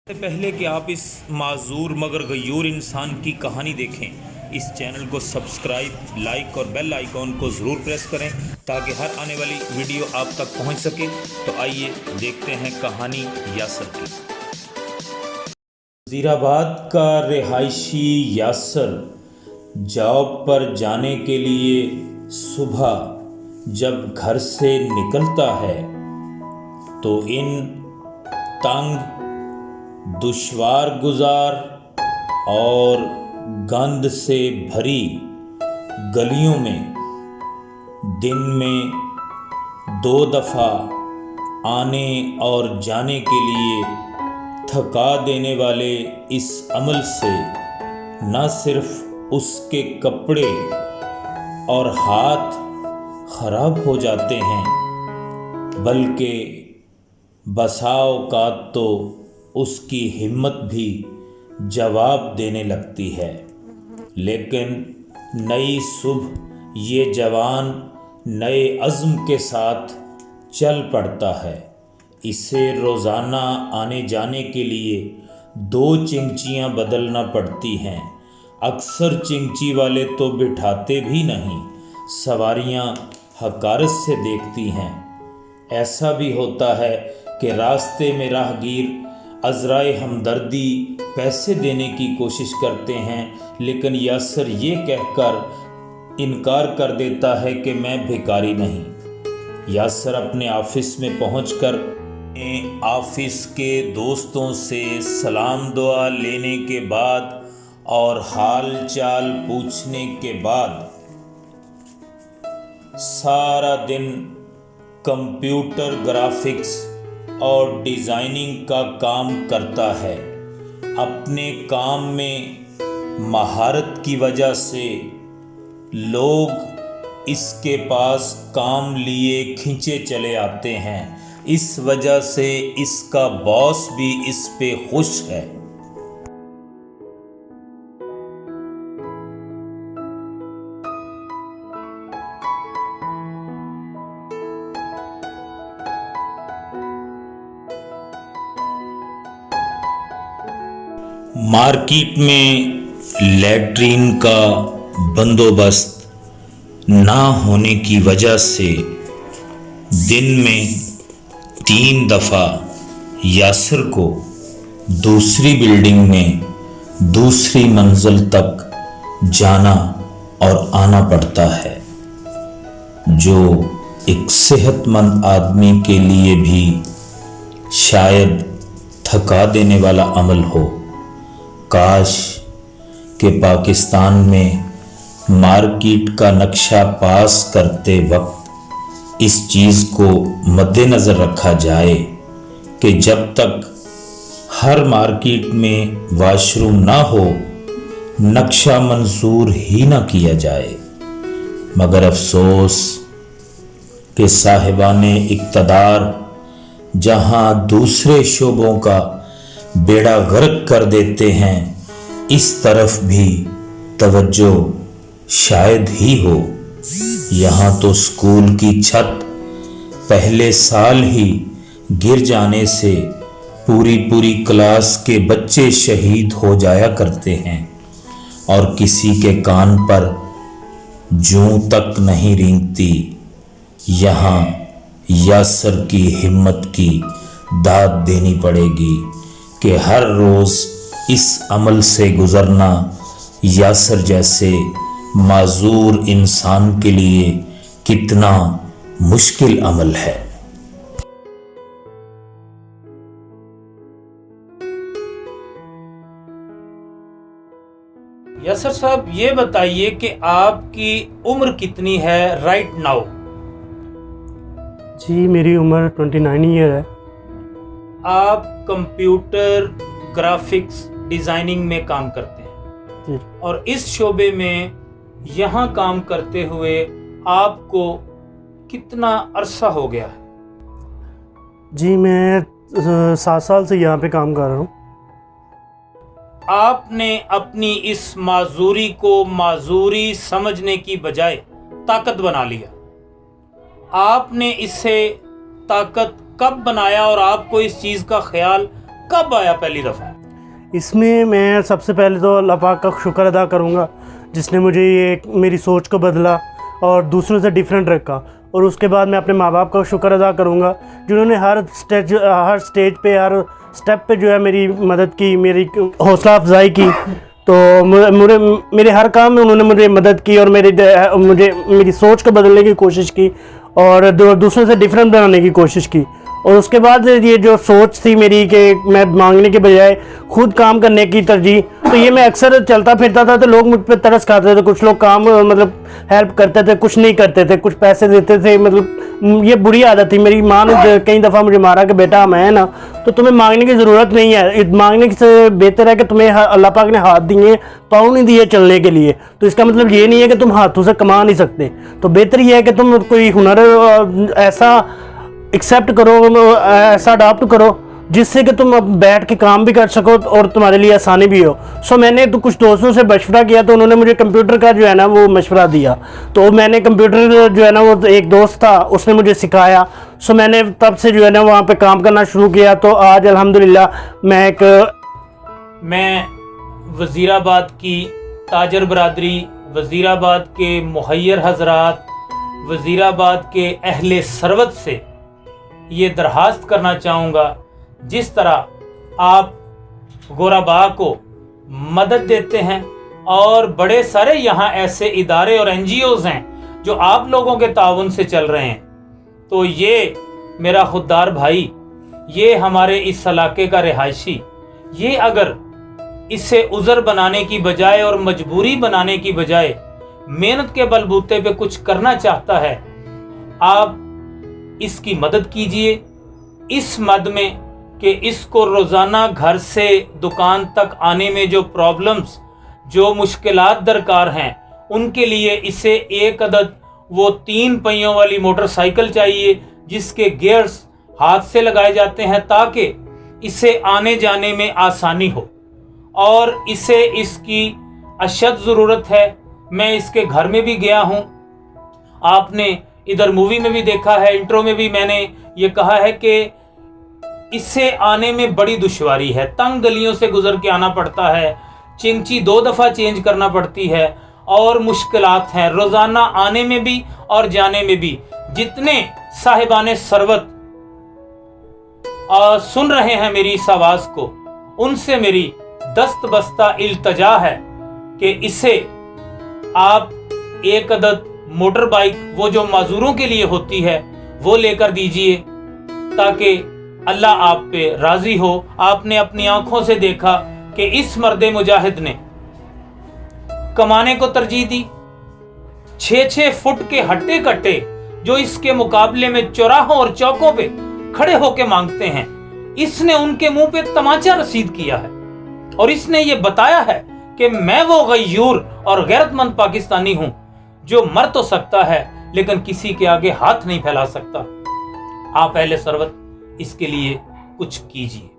इससे पहले कि आप इस माजूर मगर गयूर इंसान की कहानी देखें, इस चैनल को सब्सक्राइब, लाइक और बेल आइकॉन को ज़रूर प्रेस करें ताकि हर आने वाली वीडियो आप तक पहुंच सके। तो आइए देखते हैं कहानी यासर की। वज़ीराबाद का रिहायशी यासर जॉब पर जाने के लिए सुबह जब घर से निकलता है तो इन तंग, दुश्वार गुजार और गंद से भरी गलियों में दिन में 2 दफ़ा आने और जाने के लिए थका देने वाले इस अमल से न सिर्फ उसके कपड़े और हाथ खराब हो जाते हैं बल्कि बसा औकात तो उसकी हिम्मत भी जवाब देने लगती है। लेकिन नई सुबह ये जवान नए अज़्म के साथ चल पड़ता है। इसे रोज़ाना आने जाने के लिए 2 चिंचियाँ बदलना पड़ती हैं। अक्सर चिंची वाले तो बिठाते भी नहीं, सवारियाँ हकारत से देखती हैं। ऐसा भी होता है कि रास्ते में राहगीर अज़राए हमदर्दी पैसे देने की कोशिश करते हैं, लेकिन यासर ये कहकर इनकार कर देता है कि मैं भिखारी नहीं। यासर अपने ऑफिस में पहुंचकर ऑफिस के दोस्तों से सलाम दुआ लेने के बाद और हाल चाल पूछने के बाद सारा दिन कंप्यूटर ग्राफिक्स और डिज़ाइनिंग का काम करता है। अपने काम में महारत की वजह से लोग इसके पास काम लिए खींचे चले आते हैं। इस वजह से इसका बॉस भी इस पे खुश है। मार्केट में लैट्रीन का बंदोबस्त ना होने की वजह से दिन में 3 दफ़ा यासर को दूसरी बिल्डिंग में दूसरी मंजिल तक जाना और आना पड़ता है, जो एक सेहतमंद आदमी के लिए भी शायद थका देने वाला अमल हो। काश कि पाकिस्तान में मार्केट का नक्शा पास करते वक्त इस चीज़ को मद्देनज़र रखा जाए कि जब तक हर मार्केट में वाशरूम ना हो नक्शा मंजूर ही ना किया जाए। मगर अफसोस कि साहिबाने इक़्तिदार जहां दूसरे शोबों का बेड़ा गर्क कर देते हैं, इस तरफ भी तवज्जो शायद ही हो। यहाँ तो स्कूल की छत पहले साल ही गिर जाने से पूरी क्लास के बच्चे शहीद हो जाया करते हैं और किसी के कान पर जूं तक नहीं रेंगती। यहाँ यासर की हिम्मत की दाद देनी पड़ेगी कि हर रोज़ इस अमल से गुज़रना यासर जैसे माजूर इंसान के लिए कितना मुश्किल अमल है। यासर साहब, ये बताइए कि आपकी उम्र कितनी है राइट नाउ? जी, मेरी उम्र 29 ईयर है। आप कंप्यूटर ग्राफिक्स डिज़ाइनिंग में काम करते हैं जी। और इस शोबे में यहाँ काम करते हुए आपको कितना अरसा हो गया है? जी, मैं 7 साल से यहाँ पे काम कर रहा हूँ। आपने अपनी इस माजूरी को माजूरी समझने की बजाय ताकत बना लिया। आपने इसे ताकत कब बनाया और आपको इस चीज़ का ख्याल कब आया पहली दफ़ा? इसमें मैं सबसे पहले तो अल्लाह पाक का शुक्र अदा करूँगा जिसने मुझे ये मेरी सोच को बदला और दूसरों से डिफरेंट रखा। और उसके बाद मैं अपने माँ बाप का शुक्र अदा करूँगा जिन्होंने हर स्टेज पे, हर स्टेप पे जो है मेरी मदद की, मेरी हौसला अफजाई की। तो मेरे हर काम में उन्होंने मुझे मदद की और मुझे मेरी सोच को बदलने की कोशिश की और दूसरों से डिफरेंट बनाने की कोशिश की। और उसके बाद ये जो सोच थी मेरी कि मैं मांगने के बजाय खुद काम करने की तरजीह, तो ये मैं अक्सर चलता फिरता था तो लोग मुझ पर तरस खाते थे। कुछ लोग काम मतलब हेल्प करते थे, कुछ नहीं करते थे, कुछ पैसे देते थे। मतलब ये बुरी आदत थी। मेरी माँ ने कई दफ़ा मुझे मारा कि बेटा मैं ना, तो तुम्हें मांगने की ज़रूरत नहीं है, मांगने से बेहतर है कि तुम्हें अल्लाह पाक ने हाथ दिए, पाँव नहीं दिए चलने के लिए। तो इसका मतलब ये नहीं है कि तुम हाथों से कमा नहीं सकते। तो बेहतर ये है कि तुम कोई हुनर ऐसा एक्सेप्ट करो, ऐसा अडॉप्ट करो जिससे कि तुम अब बैठ के काम भी कर सको और तुम्हारे लिए आसानी भी हो। सो मैंने तो कुछ दोस्तों से मशवरा किया तो उन्होंने मुझे कंप्यूटर का जो है ना वो मशवरा दिया। तो मैंने कंप्यूटर जो है ना वो एक दोस्त था उसने मुझे सिखाया। सो मैंने तब से जो है ना वहाँ पे काम करना शुरू किया। तो आज अल्हम्दुलिल्लाह मैं वज़ीराबाद की ताजर बरादरी, वज़ीराबाद के मुहैयर हजरात, वज़ीराबाद के अहले सरवत से ये दरखास्त करना चाहूँगा, जिस तरह आप गोराबा को मदद देते हैं और बड़े सारे यहाँ ऐसे इदारे और NGOs हैं जो आप लोगों के ताउन से चल रहे हैं, तो ये मेरा खुददार भाई, ये हमारे इस इलाके का रिहायशी, ये अगर इसे उज़र बनाने की बजाय और मजबूरी बनाने की बजाय मेहनत के बलबूते पे कुछ करना चाहता है, आप इसकी मदद कीजिए इस मद में कि इसको रोज़ाना घर से दुकान तक आने में जो प्रॉब्लम्स, जो मुश्किलात दरकार हैं, उनके लिए इसे एक अदद वो 3 पहियों वाली मोटरसाइकिल चाहिए जिसके गियर्स हाथ से लगाए जाते हैं ताकि इसे आने जाने में आसानी हो। और इसे इसकी अशद ज़रूरत है। मैं इसके घर में भी गया हूँ, आपने इधर मूवी में भी देखा है, इंट्रो में भी मैंने ये कहा है कि इससे आने में बड़ी दुश्वारी है, तंग गलियों से गुजर के आना पड़ता है, चिंची 2 दफ़ा चेंज करना पड़ती है और मुश्किलात हैं रोज़ाना आने में भी और जाने में भी। जितने साहिबाने सरवत सुन रहे हैं मेरी इस आवाज़ को, उनसे मेरी दस्त बस्ता इल्तजा है कि इसे आप एक अदद मोटर बाइक, वो जो माजूरों के लिए होती है, वो लेकर दीजिए ताकि अल्लाह आप पे राजी हो। आपने अपनी आंखों से देखा कि इस मर्दे मुजाहिद ने कमाने को तरजीह दी। 6-6 फुट के हट्टे कट्टे जो इसके मुकाबले में चौराहों और चौकों पे खड़े होके मांगते हैं, इसने उनके मुंह पे तमाचा रसीद किया है और इसने ये बताया है कि मैं वो गयूर और गैरतमंद पाकिस्तानी हूं जो मर तो सकता है लेकिन किसी के आगे हाथ नहीं फैला सकता। आप अहले सरवत इसके लिए कुछ कीजिए।